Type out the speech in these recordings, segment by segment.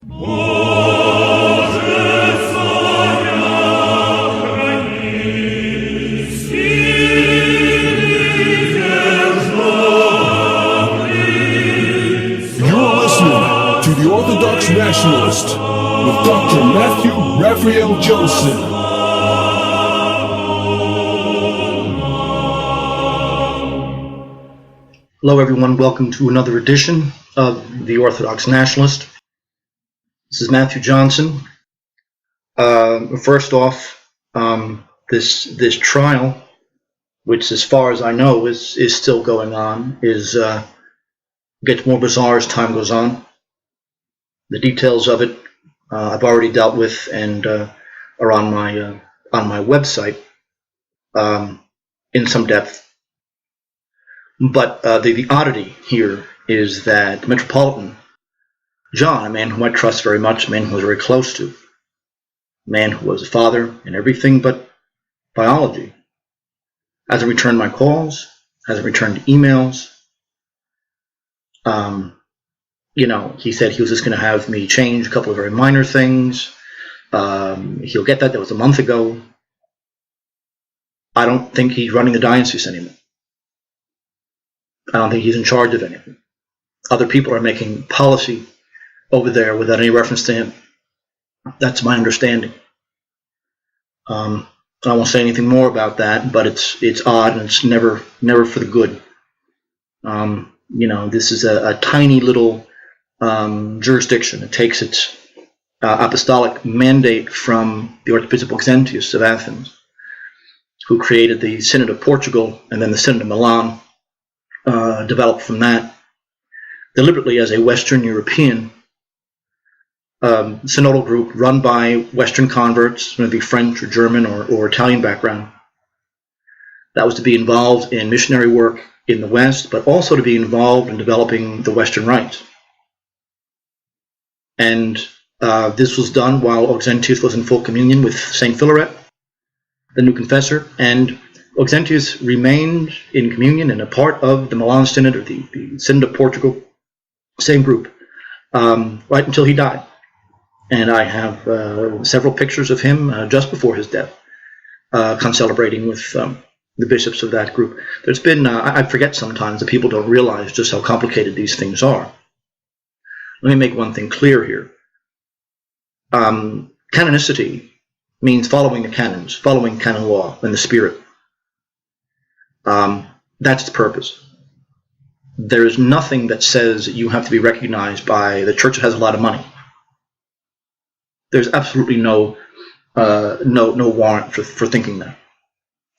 listening to the Orthodox Nationalist with Dr. Matthew Raphael Johnson. Hello everyone, welcome to another edition of the Orthodox Nationalist. This is Matthew Johnson. First off, this trial, which as far as I know is still going on, gets more bizarre as time goes on. The details of it I've already dealt with and are on my website in some depth. But the oddity here is that Metropolitan John, a man whom I trust very much, a man who was very close to, a man who was a father in everything but biology, hasn't returned my calls, hasn't returned emails. He said he was just going to have me change a couple of very minor things. He'll get that. That was a month ago. I don't think he's running the diocese anymore. I don't think he's in charge of anything. Other people are making policy over there without any reference to him. That's my understanding. I won't say anything more about that, but it's odd and it's never for the good. This is a tiny little jurisdiction. It takes its apostolic mandate from the Archbishop Auxentius of Athens, who created the Synod of Portugal and then the Synod of Milan. Developed from that deliberately as a Western European synodal group run by Western converts, maybe French or German or Italian background. That was to be involved in missionary work in the West, but also to be involved in developing the Western rites. And this was done while Auxentius was in full communion with Saint Philaret, the new confessor, and Auxentius remained in communion and a part of the Milan Synod, or the Synod of Portugal, same group, right until he died. And I have several pictures of him just before his death, concelebrating with the bishops of that group. There's been, I forget sometimes that people don't realize just how complicated these things are. Let me make one thing clear here. Canonicity means following the canons, following canon law and the spirit. That's the purpose. There is nothing that says you have to be recognized by the church that has a lot of money. There's absolutely no warrant for thinking that.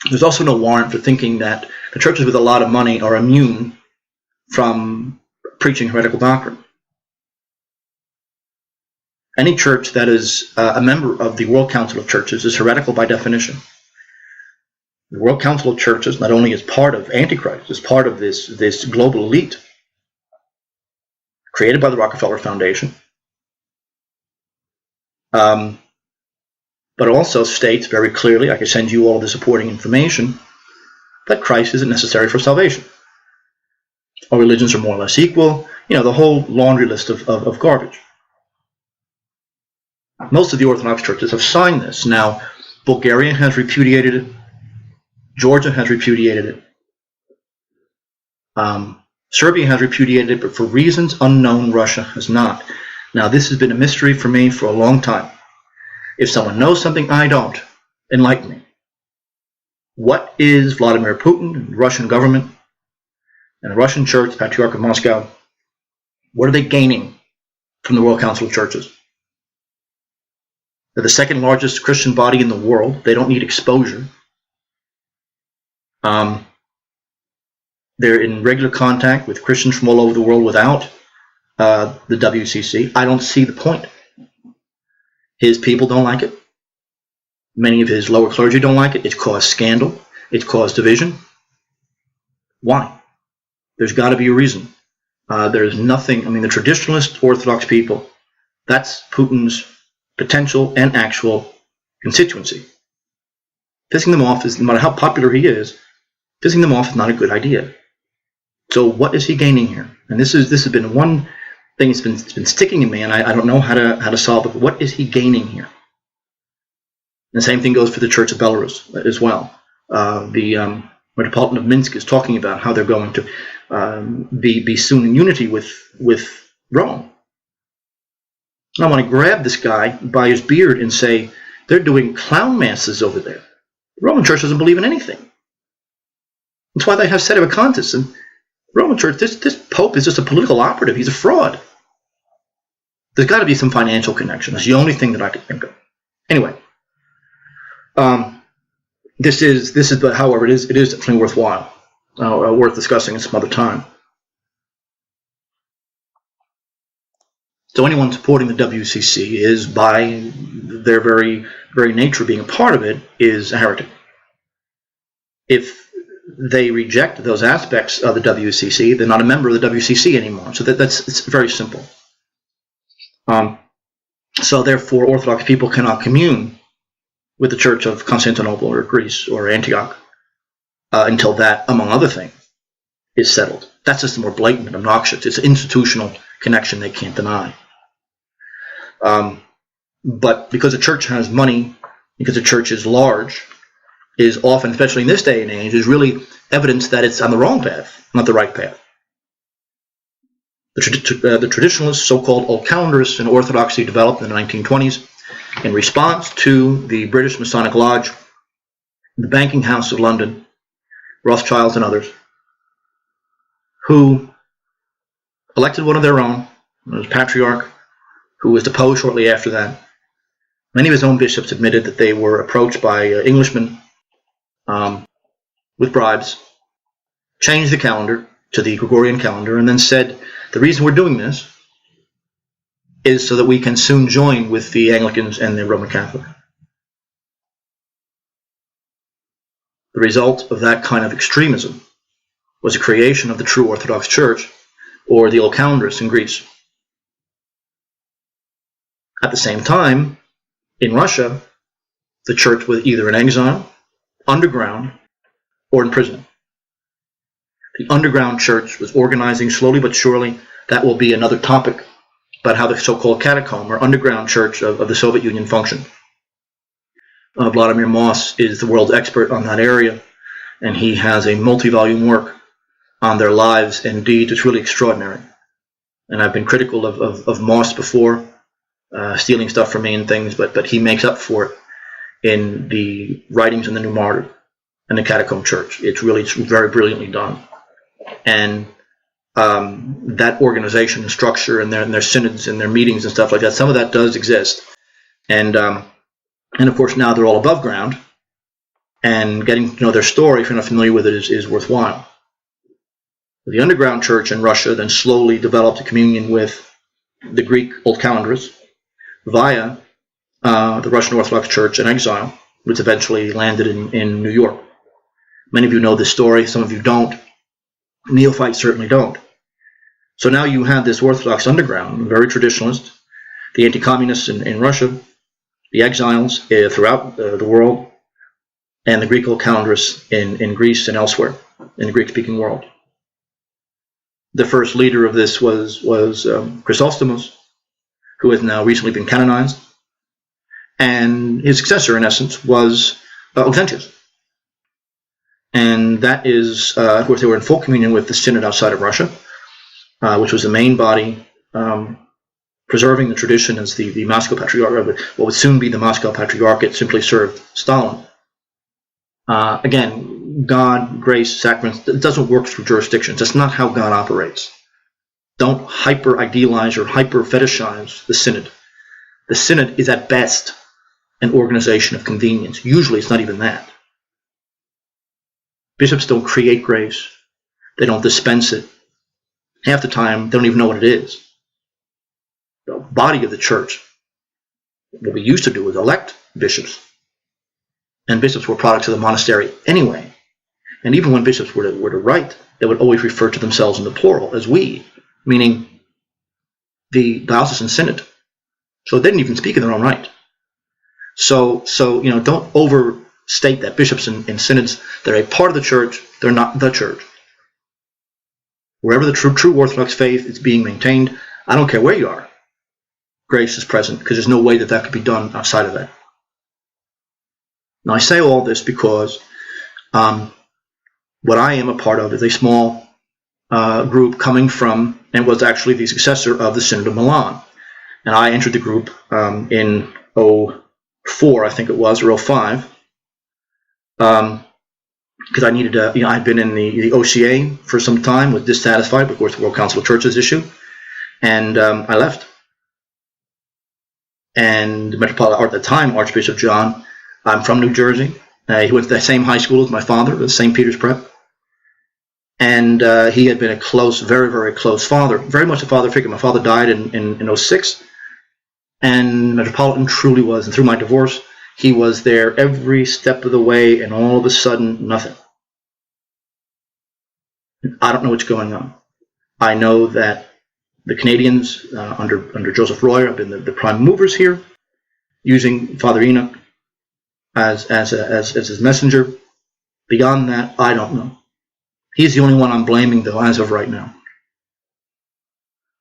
There's also no warrant for thinking that the churches with a lot of money are immune from preaching heretical doctrine. Any church that is a member of the World Council of Churches is heretical by definition. The World Council of Churches not only is part of Antichrist, is part of this global elite created by the Rockefeller Foundation, but also states very clearly, I can send you all the supporting information, that Christ isn't necessary for salvation. All religions are more or less equal, the whole laundry list of garbage. Most of the Orthodox churches have signed this. Now, Bulgaria has repudiated it. Georgia has repudiated it. Serbia has repudiated it, but for reasons unknown, Russia has not. Now, this has been a mystery for me for a long time. If someone knows something I don't, enlighten me. What is Vladimir Putin and the Russian government and the Russian Church, the Patriarch of Moscow, what are they gaining from the World Council of Churches? They're the second largest Christian body in the world. They don't need exposure. They're in regular contact with Christians from all over the world without the WCC. I don't see the point. His people don't like it. Many of his lower clergy don't like it. It's caused scandal. It's caused division. Why? There's got to be a reason. There's nothing, the traditionalist Orthodox people, that's Putin's potential and actual constituency. Pissing them off is, no matter how popular he is, pissing them off is not a good idea. So what is he gaining here? And this has been one thing that's been sticking in me, and I don't know how to solve it. What is he gaining here? And the same thing goes for the Church of Belarus as well. The Metropolitan of Minsk is talking about how they're going to be soon in unity with Rome. And I want to grab this guy by his beard and say, they're doing clown masses over there. The Roman Church doesn't believe in anything. That's why they have sedevacantists. And the Roman Church, this Pope is just a political operative. He's a fraud. There's got to be some financial connection. That's the only thing that I could think of. Anyway, this is, but however, it is definitely worthwhile, worth discussing at some other time. So anyone supporting the WCC is, by their very nature being a part of it, is a heretic. If they reject those aspects of the WCC, they're not a member of the WCC anymore. So it's very simple. So therefore, Orthodox people cannot commune with the Church of Constantinople or Greece or Antioch until that, among other things, is settled. That's just more blatant and obnoxious. It's an institutional connection they can't deny. But because the church has money, because the church is large, is often, especially in this day and age, is really evidence that it's on the wrong path, not the right path. The traditionalists, so-called old calendarists in Orthodoxy, developed in the 1920s in response to the British Masonic Lodge, the banking house of London, Rothschilds and others, who elected one of their own, the patriarch, who was deposed shortly after that. Many of his own bishops admitted that they were approached by Englishmen with bribes, changed the calendar to the Gregorian calendar, and then said, the reason we're doing this is so that we can soon join with the Anglicans and the Roman Catholic. The result of that kind of extremism was the creation of the true Orthodox Church, or the old calendarists in Greece. At the same time, in Russia, the church was either in exile, underground, or in prison. The underground church was organizing slowly but surely. That will be another topic about how the so-called catacomb or underground church of the Soviet Union functioned. Vladimir Moss is the world's expert on that area, and he has a multi-volume work on their lives and deeds. It's really extraordinary. And I've been critical of Moss before, stealing stuff from me and things, but he makes up for it in the writings in the New Martyr and the Catacomb Church. It's very brilliantly done. And that organization and structure and their synods and their meetings and stuff like that, some of that does exist. And of course now they're all above ground, and getting to know their story, if you're not familiar with it, is worthwhile. The underground church in Russia then slowly developed a communion with the Greek old calendarists via the Russian Orthodox Church in exile, which eventually landed in New York. Many of you know this story, some of you don't. Neophytes certainly don't. So now you have this Orthodox underground, very traditionalist, the anti-communists in Russia, the exiles throughout the world, and the Greek old calendarists in Greece and elsewhere in the Greek-speaking world. The first leader of this was Chrysostomos, who has now recently been canonized, and his successor, in essence, was Auxentius. And that is, of course, they were in full communion with the synod outside of Russia, which was the main body preserving the tradition as the Moscow Patriarchate. What would soon be the Moscow Patriarchate simply served Stalin. Again, God, grace, sacraments, it doesn't work through jurisdictions. That's not how God operates. Don't hyper-idealize or hyper-fetishize the synod. The synod is at best an organization of convenience. Usually it's not even that. Bishops don't create grace. They don't dispense it. Half the time, they don't even know what it is. The body of the church, what we used to do was elect bishops. And bishops were products of the monastery anyway. And even when bishops were to write, they would always refer to themselves in the plural as we, meaning the diocesan synod. So they didn't even speak in their own right. So don't overstate that bishops and synods, they're a part of the church, they're not the church. Wherever the true Orthodox faith is being maintained, I don't care where you are. Grace is present, because there's no way that could be done outside of that. Now, I say all this because what I am a part of is a small group coming from, and was actually the successor of the Synod of Milan. And I entered the group in 04, I think it was, or 05, because I needed to, I'd been in the OCA for some time, was dissatisfied with the World Council of Churches issue, and I left. And the Metropolitan, at the time, Archbishop John, I'm from New Jersey. He went to the same high school as my father, the St. Peter's Prep. And he had been a close, very, very close father, very much a father figure. My father died in 06, and Metropolitan truly was. And through my divorce, he was there every step of the way, and all of a sudden, nothing. I don't know what's going on. I know that the Canadians, under Joseph Royer, have been the prime movers here, using Father Enoch as his messenger. Beyond that, I don't know. He's the only one I'm blaming, though, as of right now.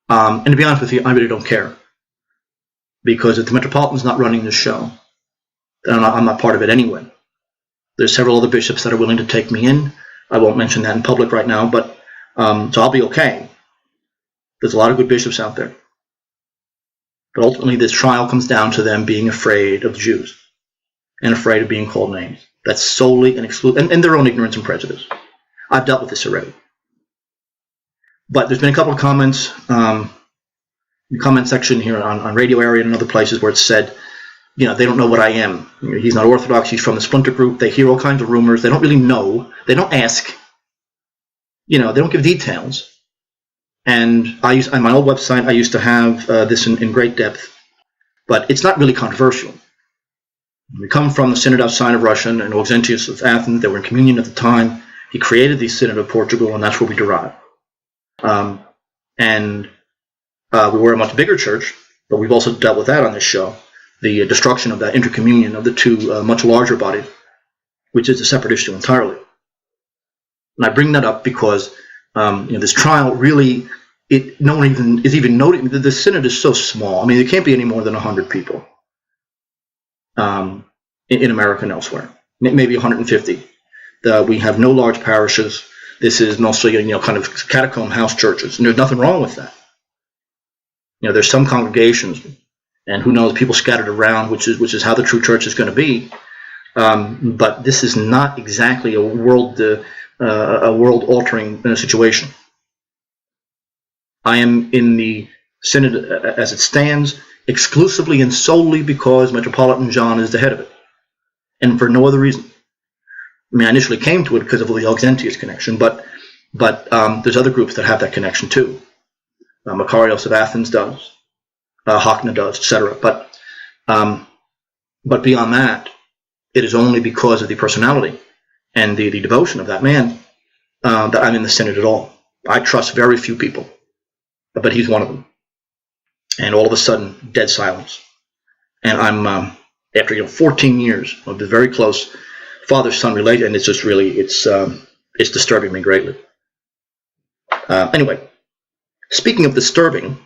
And to be honest with you, I really don't care. Because if the Metropolitan's not running this show, then I'm not part of it anyway. There's several other bishops that are willing to take me in. I won't mention that in public right now, but so I'll be okay. There's a lot of good bishops out there. But ultimately, this trial comes down to them being afraid of the Jews and afraid of being called names. That's solely and exclusively, and their own ignorance and prejudice. I've dealt with this already. But there's been a couple of comments in the comment section here on Radio Area and other places where it's said, they don't know what I am. He's not Orthodox. He's from the splinter group. They hear all kinds of rumors. They don't really know. They don't ask. They don't give details. And on my old website, I used to have this in great depth. But it's not really controversial. We come from the Synod outside of Russia, and Auxentius of Athens. They were in communion at the time. He created the Synod of Portugal, and that's where we derive. And we were a much bigger church, but we've also dealt with that on this show. The destruction of that intercommunion of the two much larger bodies, which is a separate issue entirely. And I bring that up because this trial really, no one even is even noting. The Synod is so small. I mean, there can't be any more than 100 people in America and elsewhere. Maybe 150. We have no large parishes. This is mostly kind of catacomb house churches, and there's nothing wrong with that. There's some congregations, and who knows, people scattered around, which is how the true church is going to be. But this is not exactly a world-altering situation. I am in the Synod as it stands exclusively and solely because Metropolitan John is the head of it, and for no other reason. I mean, I initially came to it because of the Auxentius connection, but there's other groups that have that connection too. Makarios of Athens does, Hockna does, etc. But beyond that, it is only because of the personality and the devotion of that man that I'm in the Synod at all. I trust very few people, but he's one of them. And all of a sudden, dead silence. And I'm after 14 years of the very close father-son relation, and it's just really it's disturbing me greatly. Anyway, speaking of disturbing,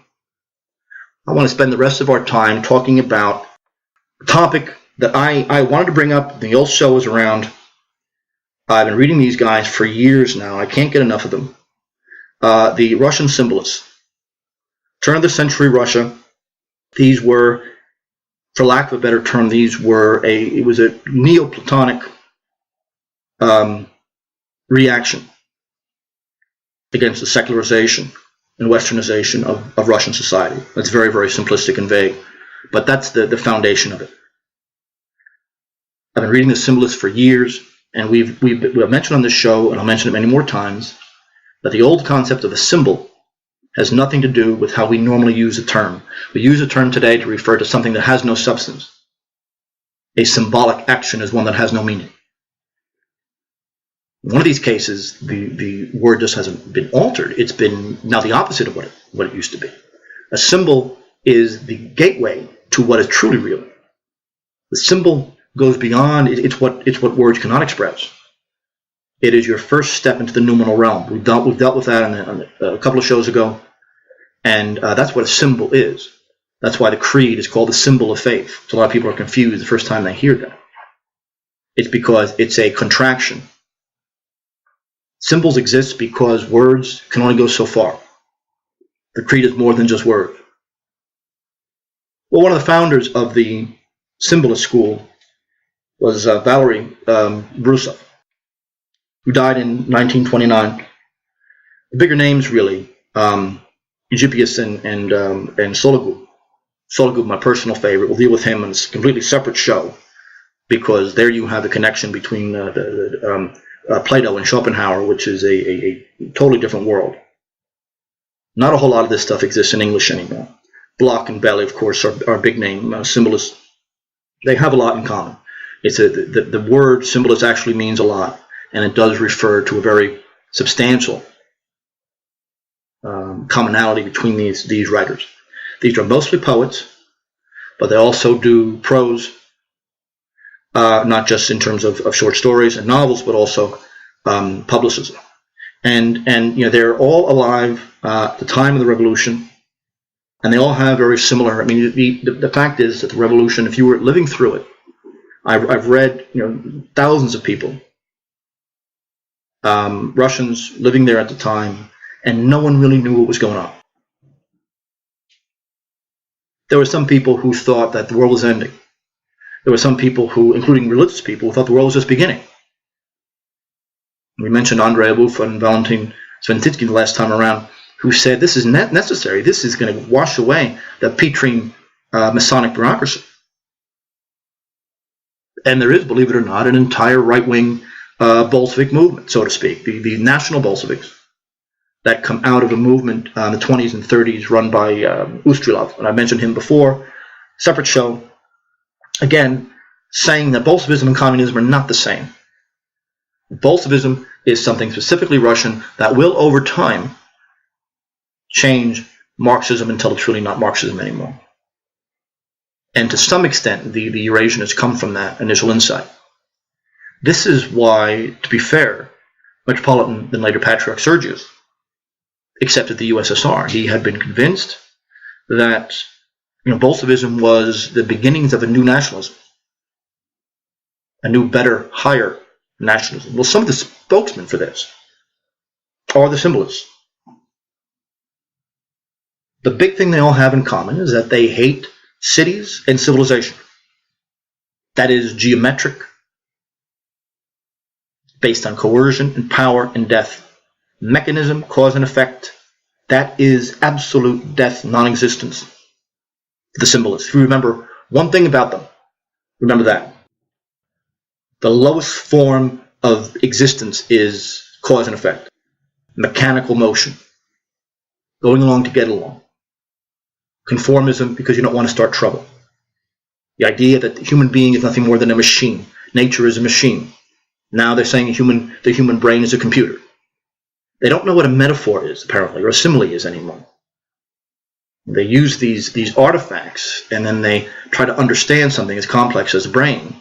I want to spend the rest of our time talking about a topic that I wanted to bring up. The old show is around. I've been reading these guys for years now. I can't get enough of them. The Russian symbolists. Turn of the century Russia. These were, for lack of a better term, it was a Neoplatonic reaction against the secularization and westernization of Russian society. That's very, very simplistic and vague, but that's the foundation of it. I've been reading the symbolists for years, and we've mentioned on this show, and I'll mention it many more times, that the old concept of a symbol has nothing to do with how we normally use a term. We use a term today to refer to something that has no substance. A symbolic action is one that has no meaning. In one of these cases, the word just hasn't been altered. It's been now the opposite of what it used to be. A symbol is the gateway to what is truly real. The symbol goes beyond. It's what words cannot express. It is your first step into the noumenal realm. We've dealt with that a couple of shows ago. And that's what a symbol is. That's why the creed is called the symbol of faith. So a lot of people are confused the first time they hear that. It's because it's a contraction. Symbols exist because words can only go so far. The creed is more than just words. Well, one of the founders of the symbolist school was Valery Bryusov, who died in 1929. The bigger names, really, Eusebius and Sologub. Sologub, my personal favorite. We'll deal with him in a completely separate show, because there you have the connection between Plato and Schopenhauer, which is a totally different world. Not a whole lot of this stuff exists in English anymore. Bloch and Belly, of course, are big name symbolists. They have a lot in common. The word symbolist actually means a lot, and it does refer to a very substantial commonality between these writers. These are mostly poets, but they also do prose, not just in terms of short stories and novels, but also publicism. And they're all alive at the time of the revolution, and they all have very similar. I mean, the fact is that the revolution, if you were living through it, I've read thousands of people, Russians living there at the time, and no one really knew what was going on. There were some people who thought that the world was ending. There were some people who, including religious people, who thought the world was just beginning. We mentioned Andrei Abuf and Valentin Sventitsky the last time around, who said this is not necessary. This is going to wash away the Petrine Masonic bureaucracy. And there is, believe it or not, an entire right-wing Bolshevik movement, so to speak, the national Bolsheviks, that come out of a movement in the 20s and 30s run by Ustrilov. And I mentioned him before. Separate show. Again, saying that Bolshevism and communism are not the same. Bolshevism is something specifically Russian that will, over time, change Marxism until it's really not Marxism anymore. And to some extent, the Eurasianists come from that initial insight. This is why, to be fair, Metropolitan, then later Patriarch Sergius, accepted the USSR. He had been convinced that Bolshevism was the beginnings of a new nationalism, a new, better, higher nationalism. Well, some of the spokesmen for this are the symbolists. The big thing they all have in common is that they hate cities and civilization. That is geometric, based on coercion and power and death. Mechanism, cause and effect, that is absolute death, non-existence. The symbolists. If you remember one thing about them, remember that. The lowest form of existence is cause and effect. Mechanical motion. Going along to get along. Conformism because you don't want to start trouble. The idea that the human being is nothing more than a machine. Nature is a machine. Now they're saying the human brain is a computer. They don't know what a metaphor is, apparently, or a simile is anymore. They use these artifacts, and then they try to understand something as complex as a brain,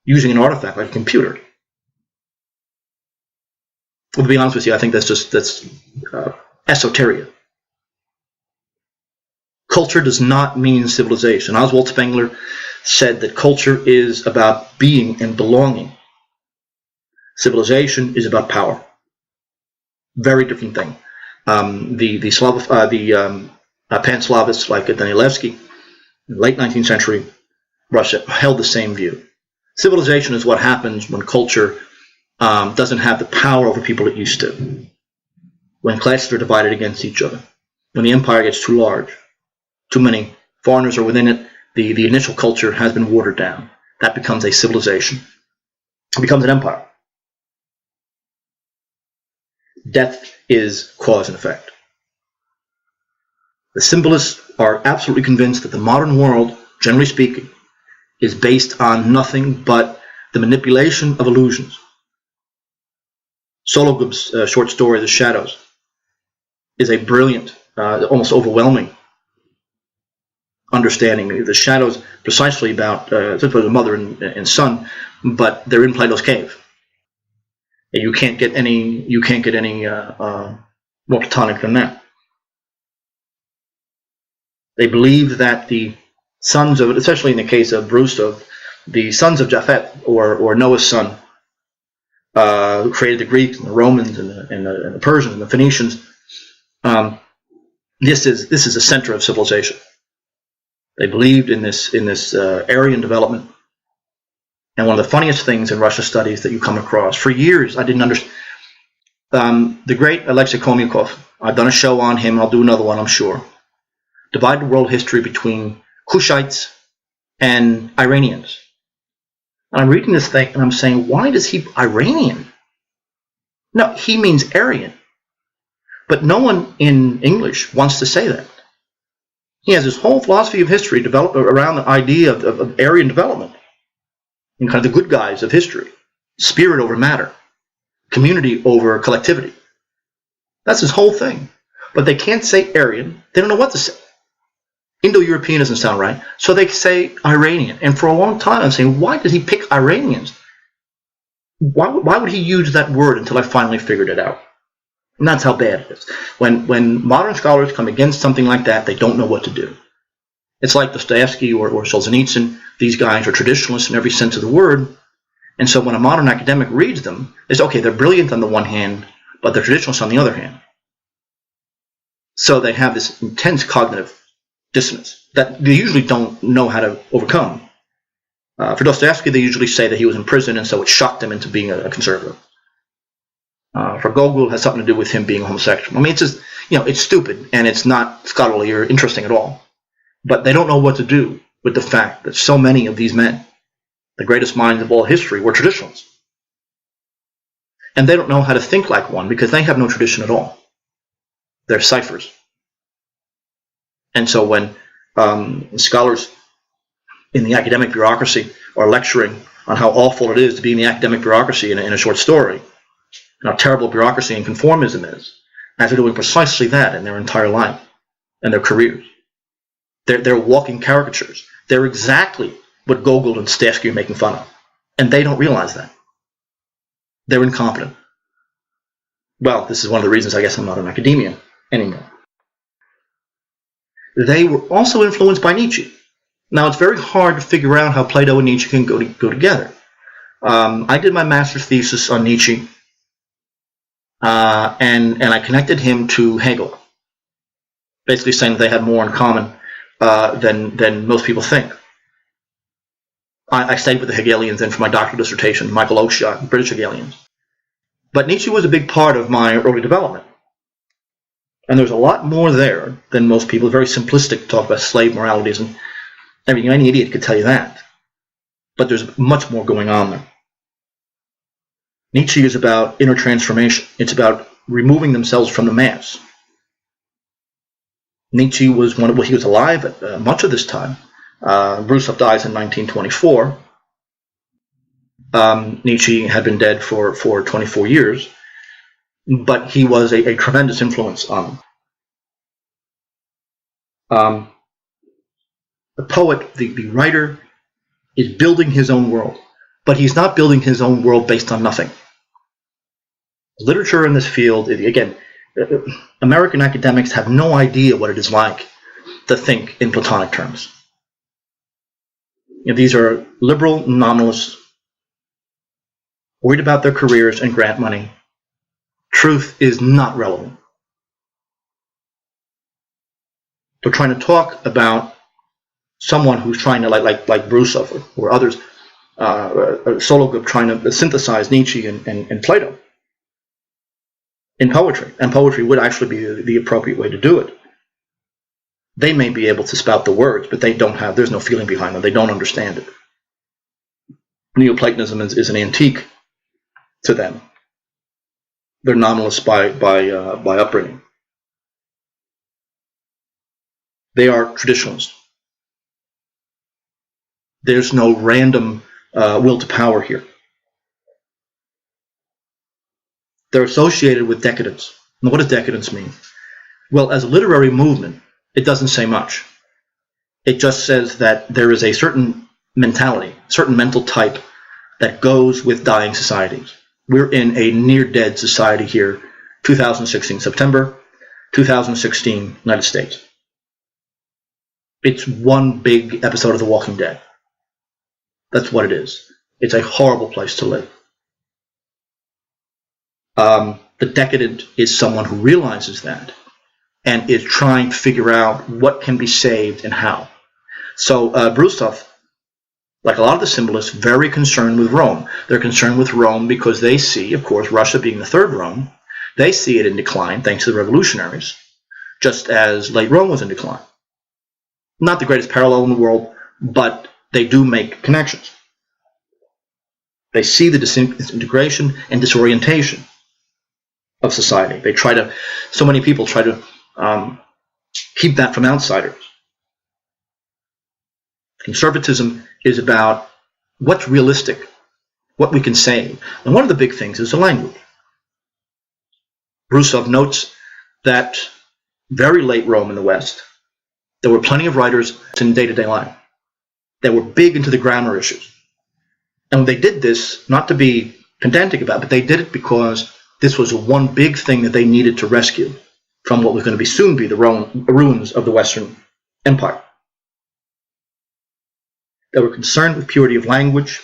using an artifact like a computer. Well, to be honest with you, I think that's esoteria. Culture does not mean civilization. Oswald Spengler said that culture is about being and belonging. Civilization is about power. Very different thing. Pan-Slavists like Danilevsky, in the late 19th century Russia, held the same view. Civilization is what happens when culture doesn't have the power over people it used to. When classes are divided against each other. When the empire gets too large. Too many foreigners are within it. The initial culture has been watered down. That becomes a civilization. It becomes an empire. Death is cause and effect. The symbolists are absolutely convinced that the modern world, generally speaking, is based on nothing but the manipulation of illusions. Sologub's short story, The Shadows, is a brilliant, almost overwhelming understanding. The shadows precisely about the mother and son, but they're in Plato's cave. And you can't get any more platonic than that. They believed that the sons of, especially in the case of Bryusov, the sons of Japhet, or Noah's son, who created the Greeks and the Romans and the Persians and the Phoenicians, this is the center of civilization. They believed in this Aryan development. And one of the funniest things in Russia studies that you come across, for years I didn't understand, the great Alexei Khomyakov, I've done a show on him, I'll do another one, I'm sure, divided world history between Kushites and Iranians. And I'm reading this thing and I'm saying, why does he Iranian? No, he means Aryan. But no one in English wants to say that. He has his whole philosophy of history developed around the idea of Aryan development, and kind of the good guys of history, spirit over matter, community over collectivity. That's his whole thing. But they can't say Aryan. They don't know what to say. Indo-European doesn't sound right, so they say Iranian. And for a long time I'm saying, why did he pick Iranians? Why would he use that word until I finally figured it out? And that's how bad it is. When modern scholars come against something like that, they don't know what to do. It's like Dostoevsky or Solzhenitsyn. These guys are traditionalists in every sense of the word. And so when a modern academic reads them, it's okay, they're brilliant on the one hand, but they're traditionalists on the other hand. So they have this intense cognitive dissonance that they usually don't know how to overcome. For Dostoevsky, they usually say that he was in prison, and so it shocked him into being a conservative. For Gogol, it has something to do with him being homosexual. I mean, it's just, it's stupid, and it's not scholarly or interesting at all. But they don't know what to do with the fact that so many of these men, the greatest minds of all history, were traditionalists. And they don't know how to think like one because they have no tradition at all. They're ciphers. And so when scholars in the academic bureaucracy are lecturing on how awful it is to be in the academic bureaucracy in a short story, and how terrible bureaucracy and conformism is, as they're doing precisely that in their entire life and their careers. They're walking caricatures. They're exactly what Gogol and Dostoevsky are making fun of. And they don't realize that. They're incompetent. Well, this is one of the reasons I guess I'm not in academia anymore. They were also influenced by Nietzsche. Now, it's very hard to figure out how Plato and Nietzsche can go together. I did my master's thesis on Nietzsche, and I connected him to Hegel, basically saying that they had more in common than most people think. I studied with the Hegelians then for my doctoral dissertation, Michael Oakeshott, British Hegelians. But Nietzsche was a big part of my early development. And there's a lot more there than most people. Very simplistic to talk about slave moralities and everything. Any idiot could tell you that. But there's much more going on there. Nietzsche is about inner transformation. It's about removing themselves from the mass. Nietzsche was he was alive at much of this time. Bryusov dies in 1924. Nietzsche had been dead for 24 years, but he was a tremendous influence on him. The poet, the writer, is building his own world, but he's not building his own world based on nothing. Literature in this field, again, American academics have no idea what it is like to think in Platonic terms. These are liberal nominalists worried about their careers and grant money. Truth is not relevant. They're trying to talk about someone who's trying to, like Bryusov or others, a solo group trying to synthesize Nietzsche and Plato in poetry. And poetry would actually be the appropriate way to do it. They may be able to spout the words, but there's no feeling behind them. They don't understand it. Neoplatonism is an antique to them. They're nominalists by upbringing. They are traditionalists. There's no random will to power here. They're associated with decadence. Now, what does decadence mean? Well, as a literary movement, it doesn't say much. It just says that there is a certain mentality, certain mental type that goes with dying societies. We're in a near-dead society here, 2016, September 2016, United States. It's one big episode of The Walking Dead. That's what it is. It's a horrible place to live. The decadent is someone who realizes that and is trying to figure out what can be saved and how. So Bryusov, like a lot of the symbolists, very concerned with Rome. They're concerned with Rome because they see, of course, Russia being the third Rome, they see it in decline thanks to the revolutionaries, just as late Rome was in decline. Not the greatest parallel in the world, but they do make connections. They see the disintegration and disorientation of society. They try to, so many people try to keep that from outsiders. Conservatism is about what's realistic, what we can say. And one of the big things is the language. Bryusov notes that very late Rome in the West, there were plenty of writers in day-to-day life. They were big into the grammar issues. And they did this, not to be pedantic about it, but they did it because this was one big thing that they needed to rescue from what was going to soon be the ruins of the Western Empire. They were concerned with purity of language.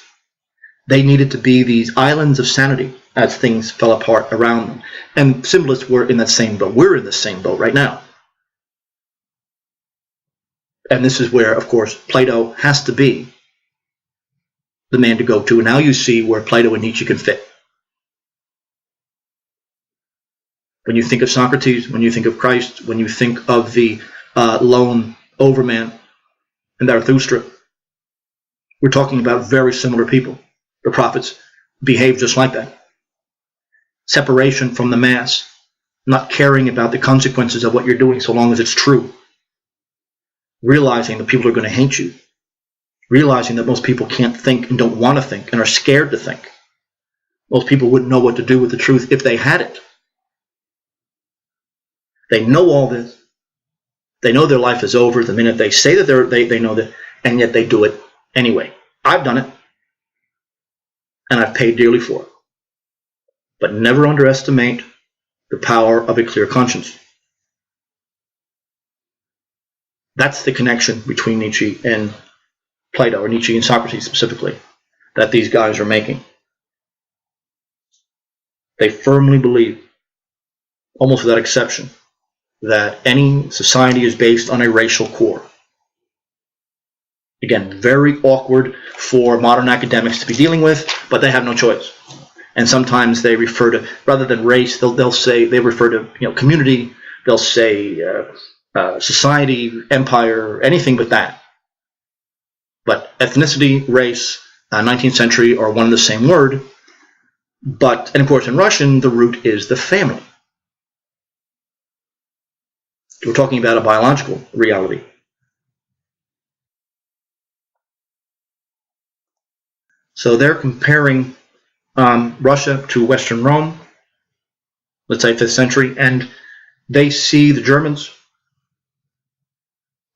They needed to be these islands of sanity as things fell apart around them. And symbolists were in that same boat. We're in the same boat right now. And this is where, of course, Plato has to be the man to go to. And now you see where Plato and Nietzsche can fit. When you think of Socrates, when you think of Christ, when you think of the lone overman and Zarathustra, we're talking about very similar people. The prophets behave just like that. Separation from the mass, not caring about the consequences of what you're doing so long as it's true. Realizing that people are going to hate you. Realizing that most people can't think and don't want to think and are scared to think. Most people wouldn't know what to do with the truth if they had it. They know all this. They know their life is over the minute they say that they know that, and yet they do it anyway. I've done it, and I've paid dearly for it. But never underestimate the power of a clear conscience. That's the connection between Nietzsche and Plato, or Nietzsche and Socrates specifically, that these guys are making. They firmly believe, almost without exception, that any society is based on a racial core. Again, very awkward for modern academics to be dealing with, but they have no choice. And sometimes they refer to, rather than race, they'll say, they refer to community, they'll say society, empire, anything but that. But ethnicity, race, 19th century are one and the same word. But, and of course in Russian, the root is the family. We're talking about a biological reality. So they're comparing Russia to Western Rome, let's say 5th century, and they see the Germans.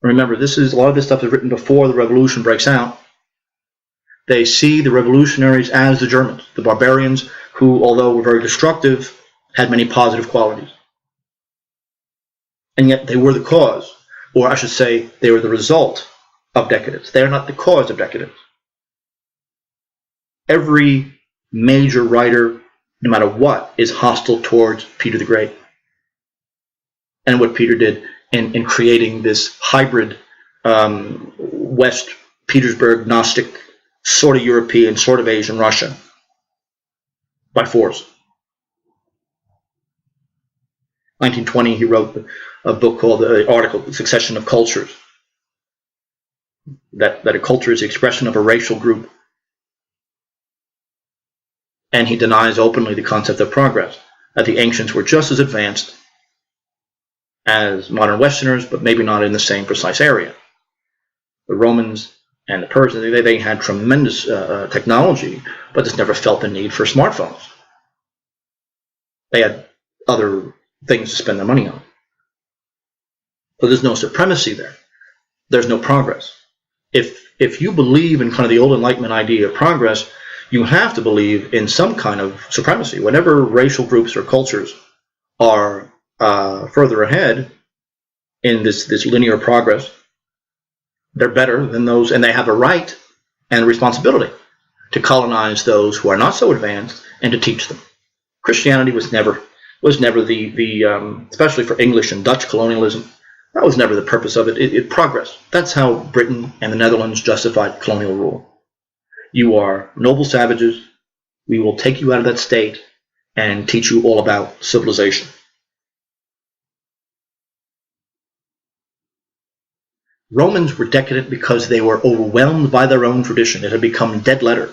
Remember, a lot of this stuff is written before the revolution breaks out. They see the revolutionaries as the Germans, the barbarians who, although were very destructive, had many positive qualities. And yet they were the cause, or I should say, they were the result of decadence. They are not the cause of decadence. Every major writer, no matter what, is hostile towards Peter the Great. And what Peter did in creating this hybrid West Petersburg Gnostic, sort of European, sort of Asian Russia by force. 1920, he wrote a book called the article, The Succession of Cultures. That a culture is the expression of a racial group. And he denies openly the concept of progress, that the ancients were just as advanced as modern Westerners, but maybe not in the same precise area. The Romans and the Persians, they had tremendous technology, but just never felt the need for smartphones. They had other things to spend their money on. So there's no supremacy there. There's no progress. If you believe in kind of the old Enlightenment idea of progress, you have to believe in some kind of supremacy. Whenever racial groups or cultures are further ahead in this linear progress, They're better than those, and they have a right and a responsibility to colonize those who are not so advanced and to teach them. Christianity was never the especially for English and Dutch colonialism, that was never the purpose of it. It progressed. That's how Britain and the Netherlands justified colonial rule. You are noble savages. We will take you out of that state and teach you all about civilization. Romans were decadent because they were overwhelmed by their own tradition. It had become dead letter.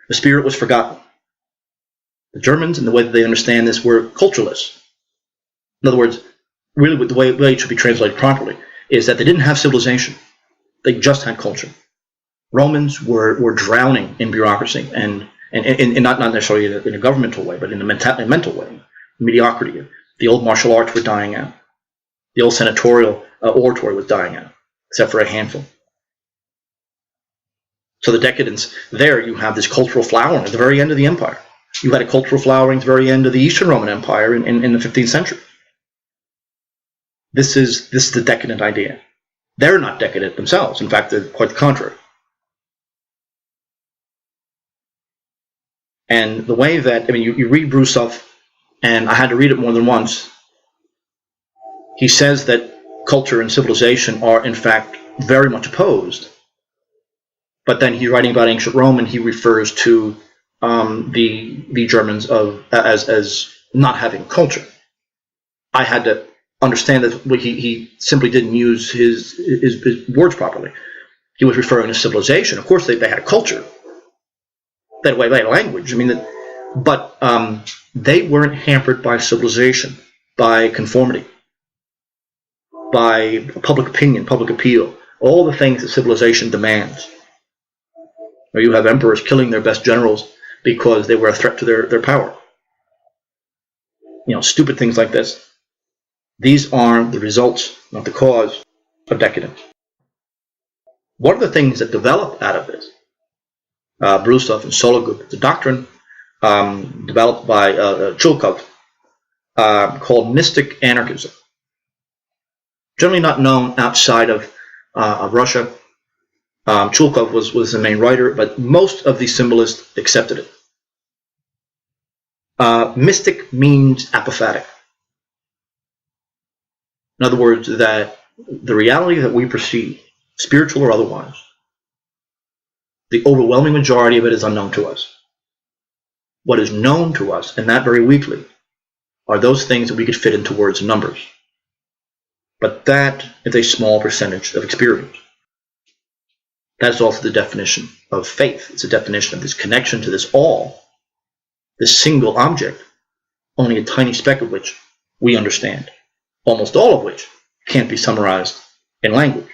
The spirit was forgotten. The Germans, in the way that they understand this, were culturalists. In other words, really the way it should be translated properly is that they didn't have civilization. They just had culture. Romans were drowning in bureaucracy and not necessarily in a governmental way, but in a mental way. Mediocrity. The old martial arts were dying out. The old senatorial oratory was dying out, except for a handful. So the decadence, there you have this cultural flowering at the very end of the empire. You had a cultural flowering at the very end of the Eastern Roman Empire in the 15th century. This is the decadent idea. They're not decadent themselves. In fact, they're quite the contrary. And the way that, you read Bryusov, and I had to read it more than once. He says that culture and civilization are, in fact, very much opposed. But then he's writing about ancient Rome, and he refers to the Germans as not having culture. I had to understand that he simply didn't use his words properly. He was referring to civilization. Of course, they had a culture. They had a language. But they weren't hampered by civilization, by conformity, by public opinion, public appeal, all the things that civilization demands. Or you have emperors killing their best generals because they were a threat to their power. Stupid things like this. These are the results, not the cause, of decadence. What are the things that develop out of this? Bryusov and Sologub, the doctrine developed by Chulkov called Mystic Anarchism. Generally not known outside of Russia. Chulkov was the main writer, but most of the symbolists accepted it. Mystic means apophatic. In other words, that the reality that we perceive, spiritual or otherwise, the overwhelming majority of it is unknown to us. What is known to us, and that very weakly, are those things that we could fit into words and numbers. But that is a small percentage of experience. That is also the definition of faith. It's a definition of this connection to this all, this single object, only a tiny speck of which we understand, almost all of which can't be summarized in language.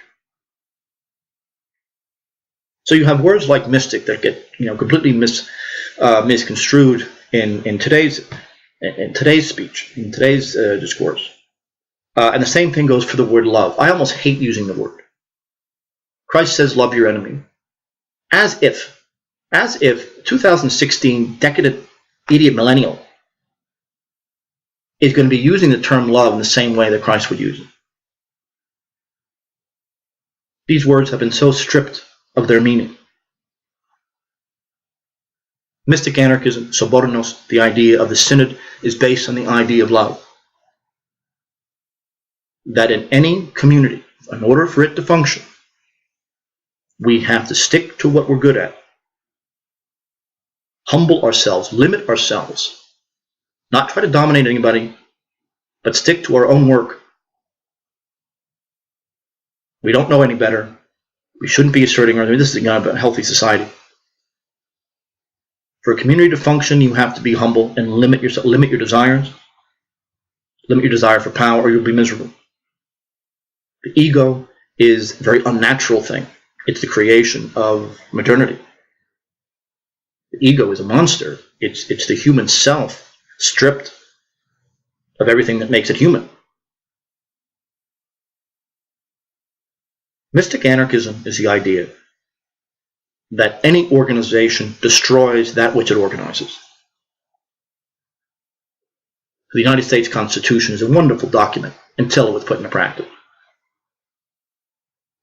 So you have words like mystic that get completely misconstrued in today's speech, in today's discourse. And the same thing goes for the word love. I almost hate using the word. Christ says, love your enemy. As if 2016 decadent idiot millennial is going to be using the term love in the same way that Christ would use it. These words have been so stripped of their meaning. Mystic anarchism, sobornos, the idea of the synod, is based on the idea of love. That in any community, in order for it to function, we have to stick to what we're good at. Humble ourselves, limit ourselves. Not try to dominate anybody, but stick to our own work. We don't know any better. We shouldn't be asserting our. This is a healthy society. For a community to function, you have to be humble and limit yourself, limit your desires, limit your desire for power, or you'll be miserable. The ego is a very unnatural thing. It's the creation of modernity. The ego is a monster. It's the human self stripped of everything that makes it human. Mystic anarchism is the idea that any organization destroys that which it organizes. The United States Constitution is a wonderful document until it was put into practice.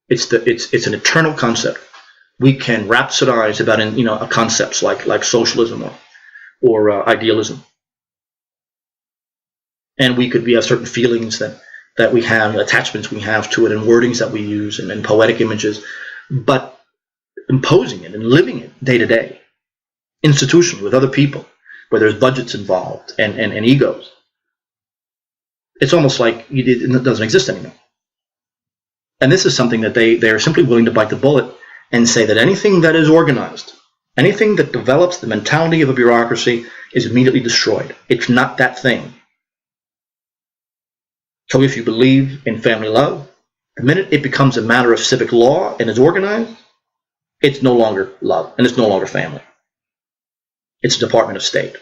It's an eternal concept. We can rhapsodize about concepts like socialism or idealism, and we have certain feelings that we have, attachments we have to it, and wordings that we use, and poetic images, but imposing it and living it day to day, institutionally with other people, where there's budgets involved and egos. It's almost like it doesn't exist anymore. And this is something that they are simply willing to bite the bullet and say that anything that is organized, anything that develops the mentality of a bureaucracy is immediately destroyed. It's not that thing. So if you believe in family love, the minute it becomes a matter of civic law and is organized, it's no longer love and it's no longer family. It's a department of state.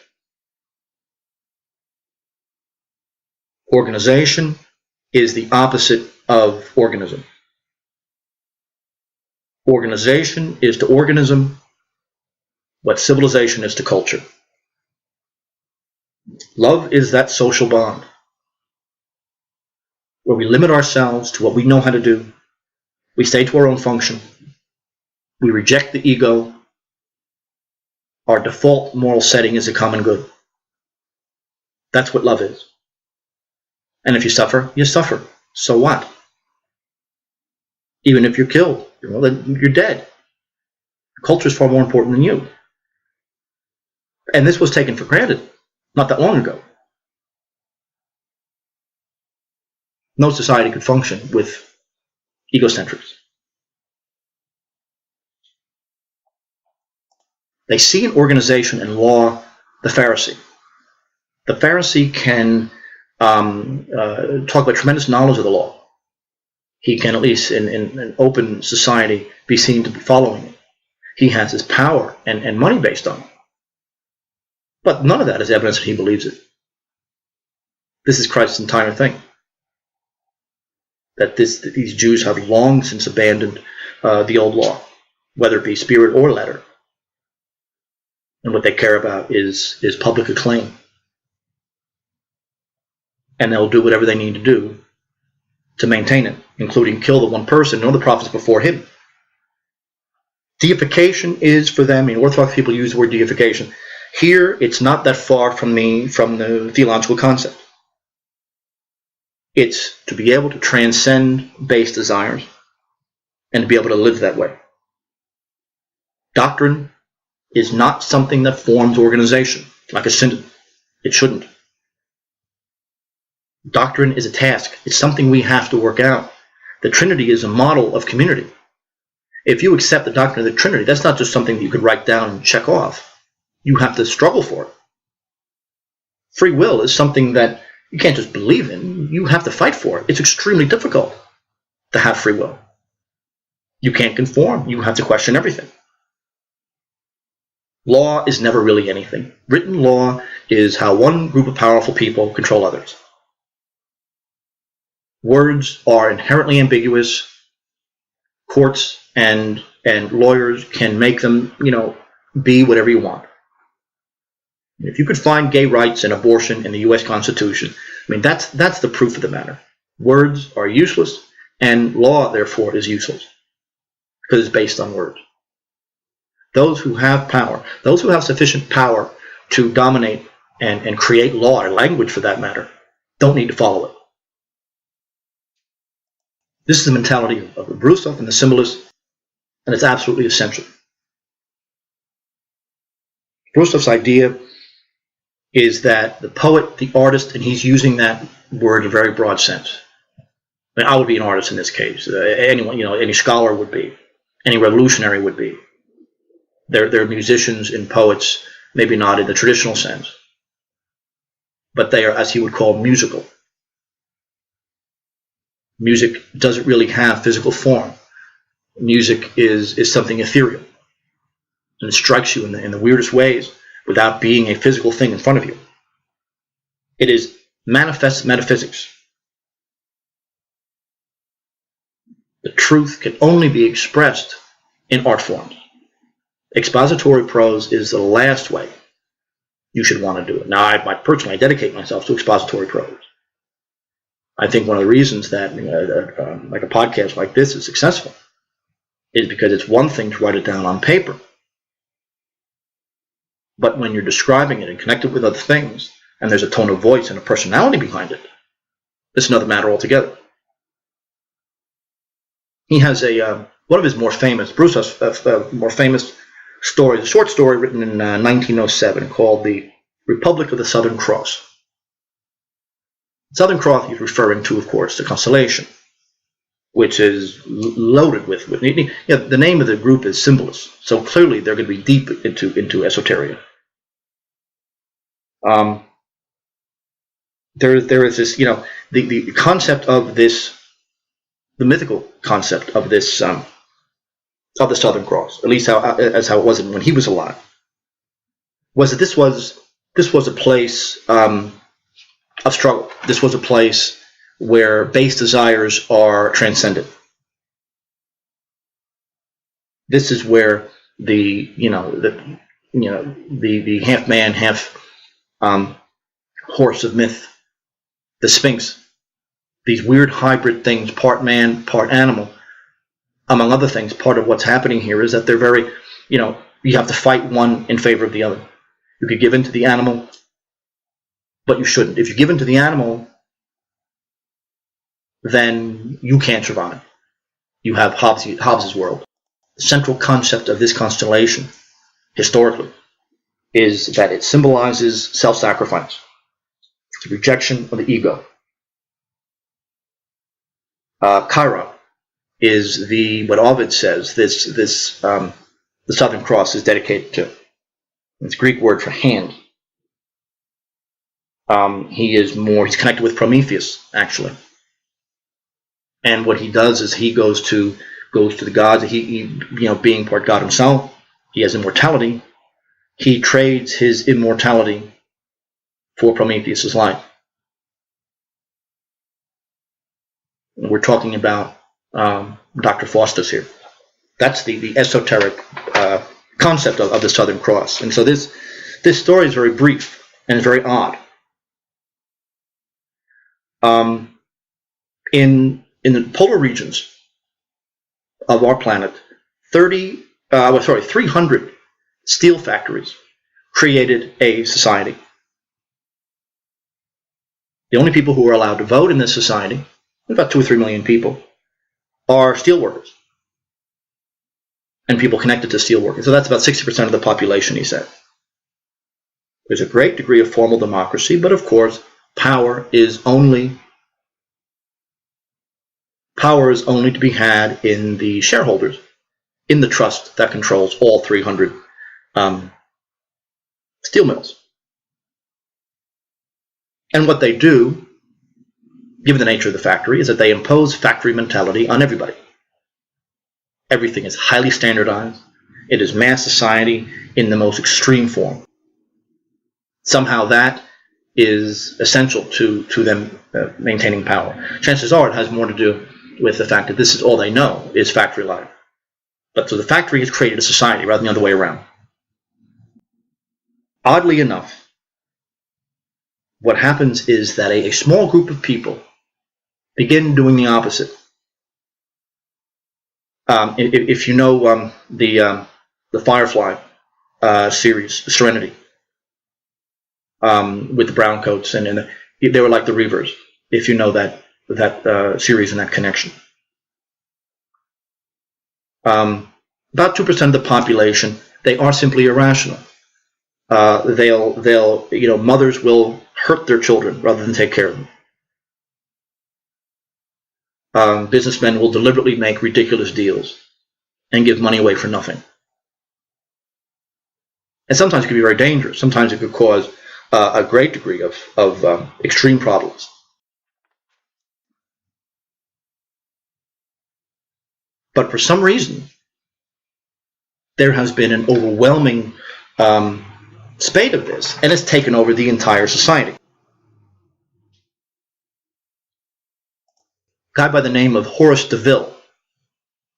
Organization is the opposite of organism. Organization is to organism what civilization is to culture. Love is that social bond where we limit ourselves to what we know how to do. We stay to our own function. We reject the ego. Our default moral setting is the common good. That's what love is. And if you suffer, you suffer. So what? Even if you're killed, then you're dead. Culture is far more important than you. And this was taken for granted not that long ago. No society could function with egocentrics. They see in organization and law the Pharisee. The Pharisee can talk about tremendous knowledge of the law. He can, at least in an open society, be seen to be following it. He has his power and money based on it. But none of that is evidence that he believes it. This is Christ's entire thing. That these Jews have long since abandoned the old law, whether it be spirit or letter. And what they care about is public acclaim. And they'll do whatever they need to do to maintain it, including kill the one person and all the prophets before him. Deification is for them, Orthodox people use the word deification. Here, it's not that far from the theological concept. It's to be able to transcend base desires and to be able to live that way. Doctrine is not something that forms organization, like a synod. It shouldn't. Doctrine is a task. It's something we have to work out. The Trinity is a model of community. If you accept the doctrine of the Trinity, that's not just something that you could write down and check off. You have to struggle for it. Free will is something that you can't just believe in. You have to fight for it. It's extremely difficult to have free will. You can't conform. You have to question everything. Law is never really anything. Written law is how one group of powerful people control others. Words are inherently ambiguous. Courts and lawyers can make them, be whatever you want. If you could find gay rights and abortion in the U.S. Constitution, that's the proof of the matter. Words are useless, and law, therefore, is useless because it's based on words. Those who have power, those who have sufficient power to dominate and create law, or language for that matter, don't need to follow it. This is the mentality of the Bryusov and the symbolists, and it's absolutely essential. Bryusov's idea is that the poet, the artist, and he's using that word in a very broad sense. I would be an artist in this case. Anyone, any scholar would be. Any revolutionary would be. They're musicians and poets, maybe not in the traditional sense, but they are, as he would call, musical. Music doesn't really have physical form. Music is something ethereal, and it strikes you in the weirdest ways without being a physical thing in front of you. It is manifest metaphysics. The truth can only be expressed in art forms. Expository prose is the last way you should want to do it. Now, I personally dedicate myself to expository prose. I think one of the reasons that like a podcast like this is successful is because it's one thing to write it down on paper, but when you're describing it and connect it with other things, and there's a tone of voice and a personality behind it, it's another matter altogether. He has one of his more famous, Bryusov's more famous stories, a short story written in 1907 called "The Republic of the Southern Cross." Southern Cross he's referring to, of course, the constellation, which is loaded with the name of the group is symbolists, so clearly they're going to be deep into esoteria. There is this, the concept of this, the mythical concept of this of the Southern Cross, at least as how it was when he was alive, was that this was a place of struggle. This was a place where base desires are transcended. This is where the half man, half horse of myth, the Sphinx, these weird hybrid things, part man, part animal, among other things. Part of what's happening here is that they're very, you have to fight one in favor of the other. You could give in to the animal, but you shouldn't. If you give in to the animal, then you can't survive. You have Hobbes's world. The central concept of this constellation, historically, is that it symbolizes self-sacrifice, the rejection of the ego. Chiron is what Ovid says the Southern Cross is dedicated to. It's a Greek word for hand. He's connected with Prometheus, actually. And what he does is he goes to the gods. He being part God himself, he has immortality. He trades his immortality for Prometheus's life. We're talking about Dr. Faustus here. That's the esoteric concept of the Southern Cross. And so this story is very brief and very odd. In the polar regions of our planet, 300 steel factories created a society. The only people who are allowed to vote in this society, about 2 or 3 million people, are steel workers and people connected to steel workers. So that's about 60% of the population, he said. There's a great degree of formal democracy, but of course, power is only to be had in the shareholders, in the trust that controls all 300 steel mills. And what they do, given the nature of the factory, is that they impose factory mentality on everybody. Everything is highly standardized. It is mass society in the most extreme form. Somehow that is essential to them maintaining power. Chances are it has more to do with the fact that this is all they know is factory life. But so the factory has created a society rather than the other way around. Oddly enough, what happens is that a small group of people begin doing the opposite. If you know the Firefly series, Serenity, with the brown coats, and they were like the Reavers, if you know that series and that connection. About 2% of the population, they are simply irrational. Mothers will hurt their children rather than take care of them. Businessmen will deliberately make ridiculous deals and give money away for nothing. And sometimes it can be very dangerous. Sometimes it could cause a great degree of extreme problems. But for some reason, there has been an overwhelming spate of this, and it's taken over the entire society. A guy by the name of Horace de Ville,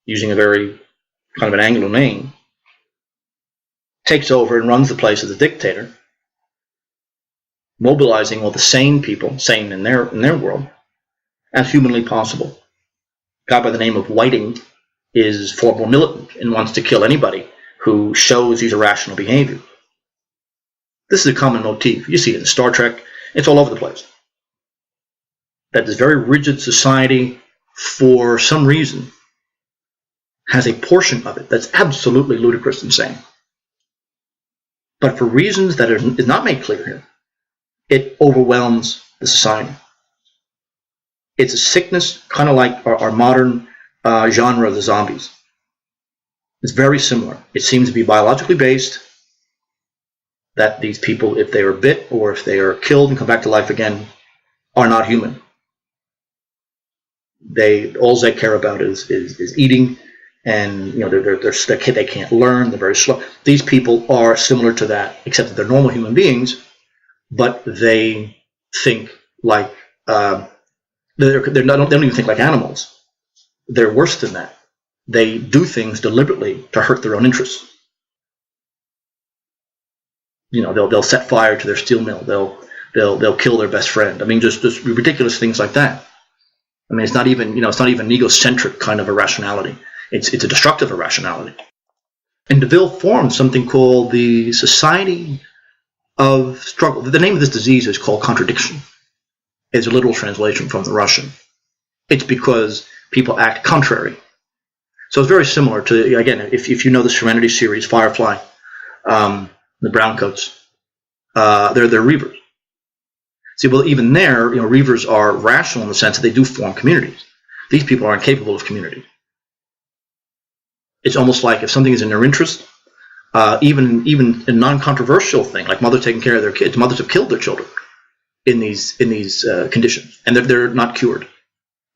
using a very kind of an Anglo name, takes over and runs the place as a dictator, mobilizing all the sane people, sane in their world, as humanly possible. A guy by the name of Whiting is far more militant and wants to kill anybody who shows these irrational behavior. This is a common motif. You see it in Star Trek. It's all over the place. That this very rigid society, for some reason, has a portion of it that's absolutely ludicrous and insane. But for reasons that is not made clear here, it overwhelms the society. It's a sickness, kind of like our modern genre of the zombies. It's very similar. It seems to be biologically based, that these people, if they are bit or if they are killed and come back to life again, are not human. All they care about is eating, and they can't learn. They're very slow. These people are similar to that, except that they're normal human beings, but they think like they don't even think like animals. They're worse than that. They do things deliberately to hurt their own interests. They'll set fire to their steel mill. They'll kill their best friend. I mean, just ridiculous things like that. I mean, it's not even an egocentric kind of irrationality. It's a destructive irrationality. And DeVille formed something called the Society of Struggle. The name of this disease is called contradiction. It's a literal translation from the Russian. It's because people act contrary. So it's very similar to, again, if you know the Serenity series, Firefly, the Browncoats, they're Reavers. See, well, even there, Reavers are rational in the sense that they do form communities. These people are incapable of community. It's almost like if something is in their interest, even a non-controversial thing, like mothers taking care of their kids. Mothers have killed their children in these conditions, and they're not cured.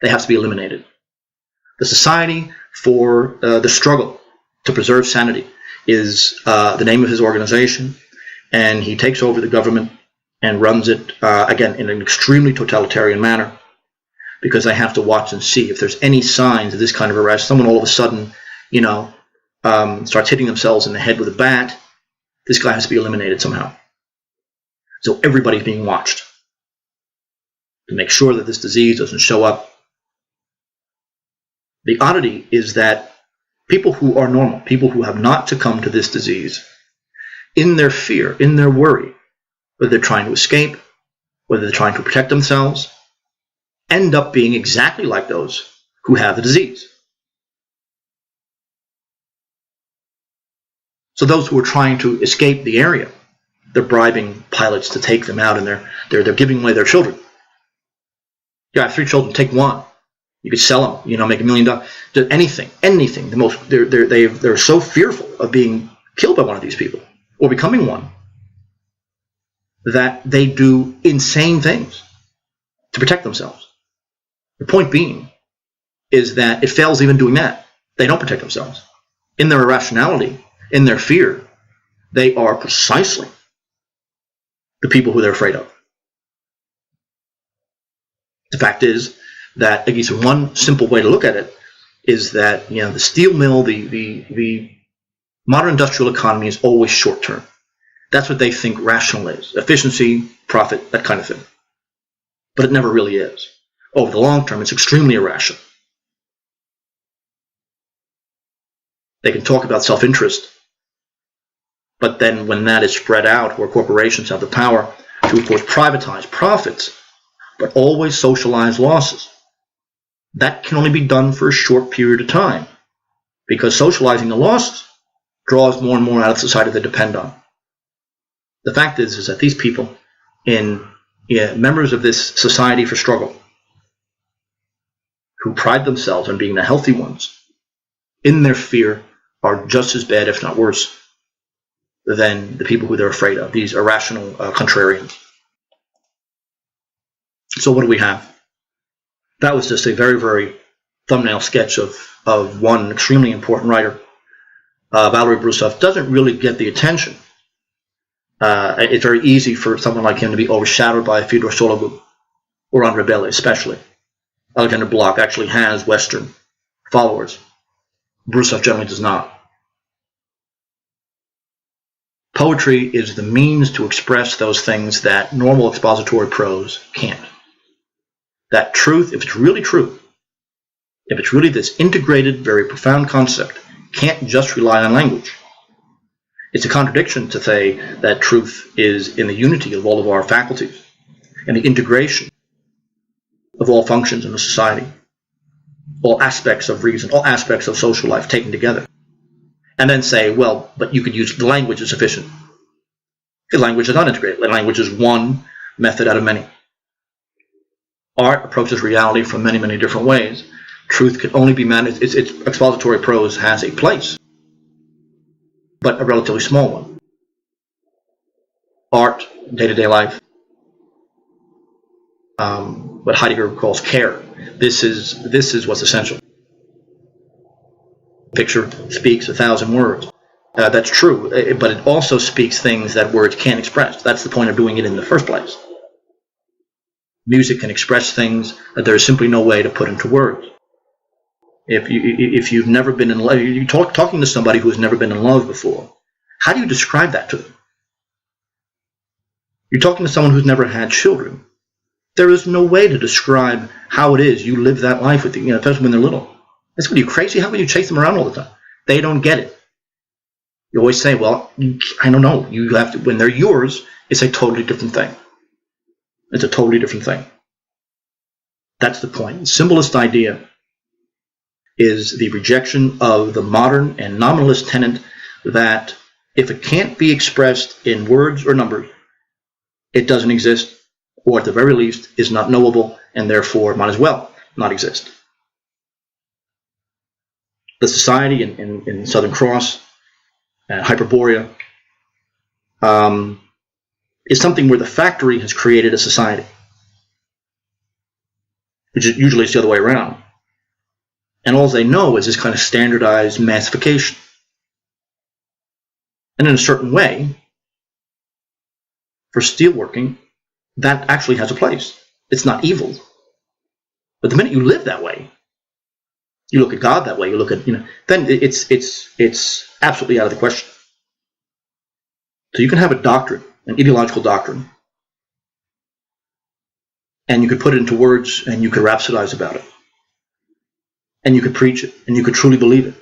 They have to be eliminated. The Society for the Struggle to Preserve Sanity is the name of his organization, and he takes over the government and runs it, again, in an extremely totalitarian manner, because they have to watch and see if there's any signs of this kind of arrest. Someone all of a sudden, starts hitting themselves in the head with a bat. This guy has to be eliminated somehow. So everybody's being watched to make sure that this disease doesn't show up. The oddity is that people who are normal, people who have not succumbed to this disease, in their fear, in their worry, whether they're trying to escape, whether they're trying to protect themselves, end up being exactly like those who have the disease. So those who are trying to escape the area, they're bribing pilots to take them out, and they're giving away their children. You have 3 children, take one. You could sell them, make $1 million. Anything. They're so fearful of being killed by one of these people or becoming one that they do insane things to protect themselves. The point being is that it fails even doing that. They don't protect themselves. In their irrationality, in their fear, they are precisely the people who they're afraid of. The fact is that, at least one simple way to look at it is that the steel mill, the modern industrial economy is always short term. That's what they think rational is: efficiency, profit, that kind of thing. But it never really is. Over the long term, it's extremely irrational. They can talk about self-interest, but then when that is spread out, where corporations have the power to, of course, privatize profits, but always socialize losses, that can only be done for a short period of time, because socializing the losses draws more and more out of society they depend on. The fact is that these people, members of this Society for Struggle, who pride themselves on being the healthy ones, in their fear are just as bad, if not worse, than the people who they're afraid of, these irrational contrarians. So what do we have? That was just a very, very thumbnail sketch of one extremely important writer. Valery Bryusov doesn't really get the attention. It's very easy for someone like him to be overshadowed by Fyodor Sologub or Andrei Bele, especially. Alexander Blok actually has Western followers. Bryusov generally does not. Poetry is the means to express those things that normal expository prose can't. that truth, if it's really true, if it's really this integrated, very profound concept, can't just rely on language. It's a contradiction to say that truth is in the unity of all of our faculties and the integration of all functions in a society, all aspects of reason, all aspects of social life taken together. And then say, well, but you could use the language is sufficient. The language is not integrated. The language is one method out of many. Art approaches reality from many, many different ways. Truth can only be managed. Its expository prose has a place, but a relatively small one. Art, day-to-day life, what Heidegger calls care. This is what's essential. Picture speaks 1,000 words. That's true, but it also speaks things that words can't express. That's the point of doing it in the first place. Music can express things that there is simply no way to put into words. If you've never been in love, you're talking to somebody who has never been in love before, how do you describe that to them? You're talking to someone who's never had children. There is no way to describe how it is you live that life with them, especially when they're little. That's what, are you crazy? How can you chase them around all the time? They don't get it. You always say, well, I don't know. You have to, when they're yours, it's a totally different thing. It's a totally different thing. That's the point. The symbolist idea is the rejection of the modern and nominalist tenet that if it can't be expressed in words or numbers, it doesn't exist, or at the very least is not knowable, and therefore might as well not exist. The society in Southern Cross, Hyperborea, is something where the factory has created a society, which usually is the other way around. And all they know is this kind of standardized massification. And in a certain way, for steelworking, that actually has a place. It's not evil. But the minute you live that way, you look at God that way, you look at, then it's absolutely out of the question. So you can have a doctrine, an ideological doctrine, and you could put it into words and you could rhapsodize about it. And you could preach it, and you could truly believe it.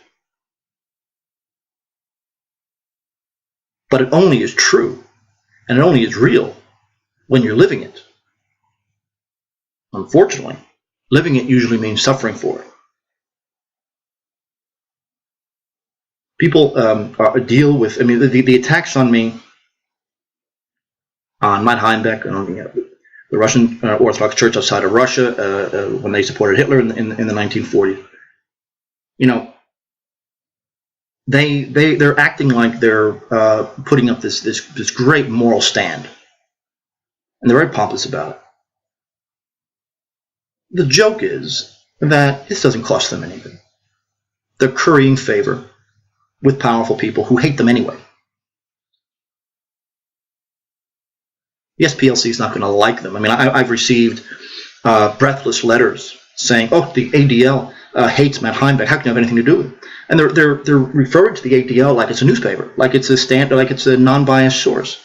But it only is true, and it only is real when you're living it. Unfortunately, living it usually means suffering for it. People deal with, the attacks on me, on Matt Heimbach, and on the Russian Orthodox Church outside of Russia, when they supported Hitler in the 1940s. They're acting like they're putting up this great moral stand, and they're very pompous about it. The joke is that this doesn't cost them anything. They're currying favor with powerful people who hate them anyway. The SPLC is not going to like them. I've received breathless letters saying, "Oh, the ADL hates Matt Heimbach. How can you have anything to do with it?" And they're referring to the ADL like it's a newspaper, like it's a non-biased source.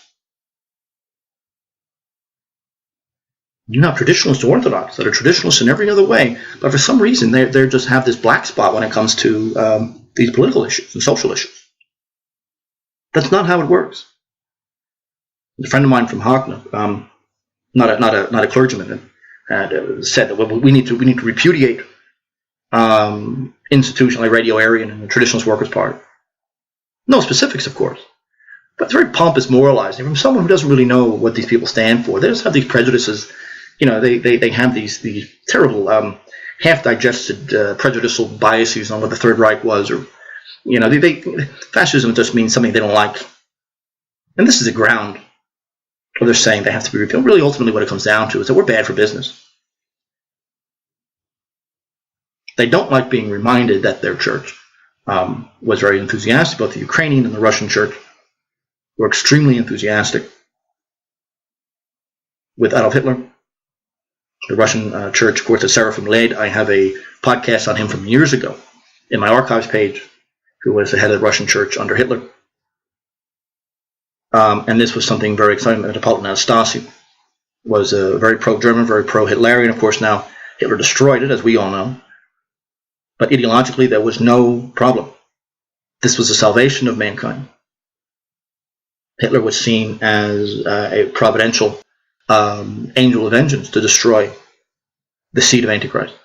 You're not traditionalist or Orthodox that are traditionalists in every other way, but for some reason they just have this black spot when it comes to these political issues and social issues. That's not how it works. A friend of mine from Hackney, not a clergyman, had said that we need to repudiate institutions like Radio Aryan and the Traditionalist Workers' Party. No specifics, of course, but it's very pompous moralizing from someone who doesn't really know what these people stand for. They just have these prejudices. They have these terrible half-digested prejudicial biases on what the Third Reich was, or fascism just means something they don't like. And this is the ground where they're saying they have to be repealed. Really, ultimately, what it comes down to is that we're bad for business. They don't like being reminded that their church was very enthusiastic. Both the Ukrainian and the Russian church were extremely enthusiastic with Adolf Hitler. The Russian church, of course, the Seraphim Led. I have a podcast on him from years ago in my archives page, who was the head of the Russian church under Hitler. And this was something very exciting. Metropolitan Anastasi was very pro-German, very pro-Hitlerian. Of course, now Hitler destroyed it, as we all know. But ideologically, there was no problem. This was the salvation of mankind. Hitler was seen as a providential angel of vengeance to destroy the seed of Antichrist.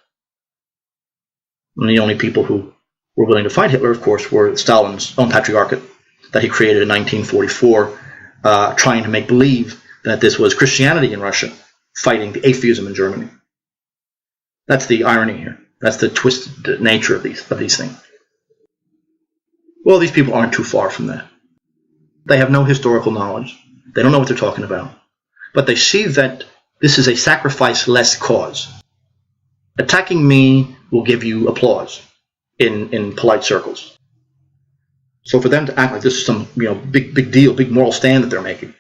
And the only people who were willing to fight Hitler, of course, were Stalin's own patriarchate that he created in 1944, trying to make believe that this was Christianity in Russia fighting the atheism in Germany. That's the irony here. That's the twisted nature of these things. Well, these people aren't too far from that. They have no historical knowledge. They don't know what they're talking about. But they see that this is a sacrifice-less cause. Attacking me will give you applause in polite circles. So for them to act like this is some big deal, big moral stand that they're making,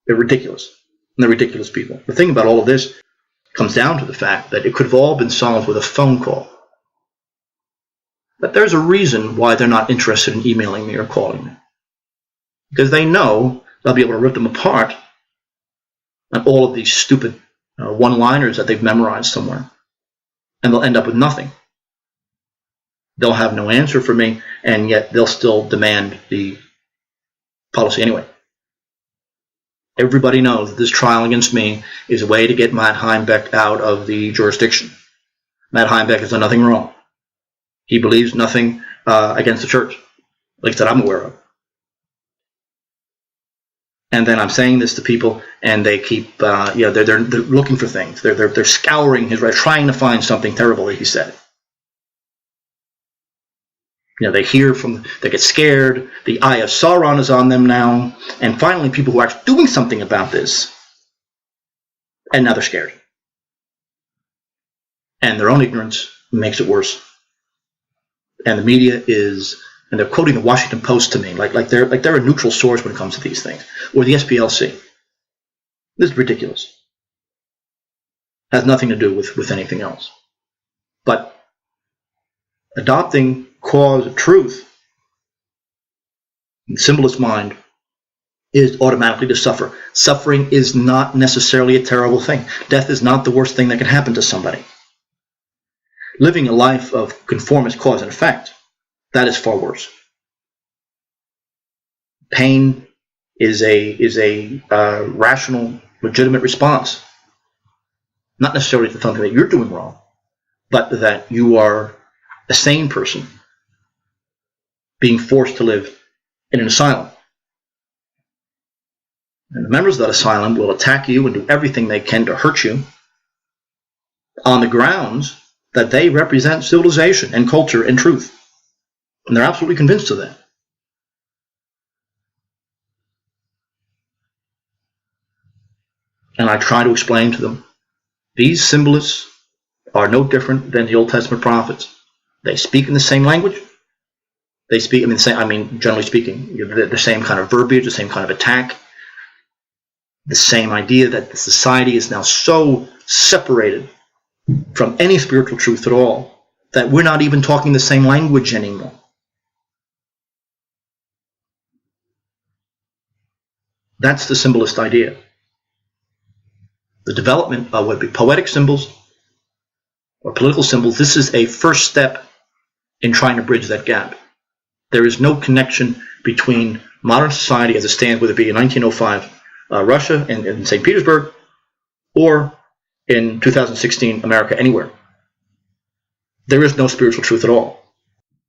they're ridiculous. And they're ridiculous people. The thing about all of this comes down to the fact that it could have all been solved with a phone call. But there's a reason why they're not interested in emailing me or calling me. Because they know they'll be able to rip them apart on all of these stupid one-liners that they've memorized somewhere. And they'll end up with nothing. They'll have no answer for me, and yet they'll still demand the policy anyway. Everybody knows that this trial against me is a way to get Matt Heimbeck out of the jurisdiction. Matt Heimbeck has done nothing wrong. He believes nothing against the church, at least that I'm aware of. And then I'm saying this to people, and they keep, they're looking for things. They're scouring his right, trying to find something terrible that he said. They hear they get scared. The eye of Sauron is on them now, and finally, people who are actually doing something about this, and now they're scared. And their own ignorance makes it worse. And the media is. And they're quoting the Washington Post to me, like they're a neutral source when it comes to these things, or the SPLC. This is ridiculous. Has nothing to do with anything else. But adopting cause of truth in the symbolist mind is automatically to suffer. Suffering is not necessarily a terrible thing. Death is not the worst thing that can happen to somebody. Living a life of conformist cause and effect, that is far worse. Pain is a rational, legitimate response. Not necessarily to something that you're doing wrong, but that you are a sane person being forced to live in an asylum. And the members of that asylum will attack you and do everything they can to hurt you on the grounds that they represent civilization and culture and truth. And they're absolutely convinced of that. And I try to explain to them, these symbolists are no different than the Old Testament prophets. They speak in the same language. They speak, generally speaking, the same kind of verbiage, the same kind of attack, the same idea that the society is now so separated from any spiritual truth at all that we're not even talking the same language anymore. That's the symbolist idea. The development of what would be poetic symbols or political symbols, this is a first step in trying to bridge that gap. There is no connection between modern society as it stands, whether it be in 1905 Russia and in St. Petersburg, or in 2016 America anywhere. There is no spiritual truth at all.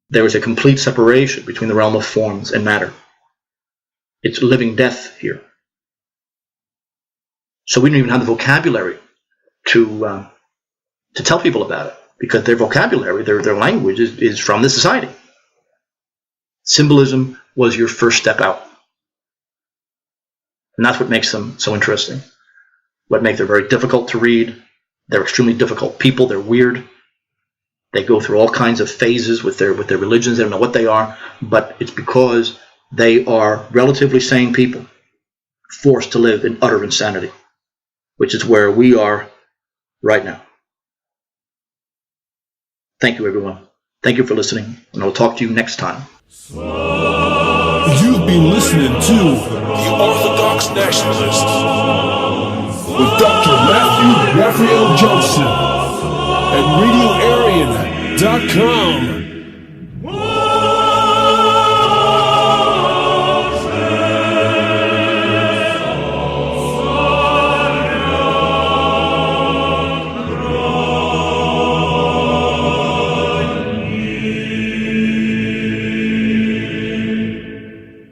There is a complete separation between the realm of forms and matter. It's living death here. So we don't even have the vocabulary to tell people about it, because their vocabulary, their language is from the society. Symbolism was your first step out. And that's what makes them so interesting. What makes them very difficult to read. They're extremely difficult people. They're weird. They go through all kinds of phases with their religions. They don't know what they are, but it's because they are relatively sane people forced to live in utter insanity, which is where we are right now. Thank you, everyone. Thank you for listening, and I'll talk to you next time. You've been listening to The Orthodox Nationalist with Dr. Matthew Matthew Raphael Johnson at RadioArian.com.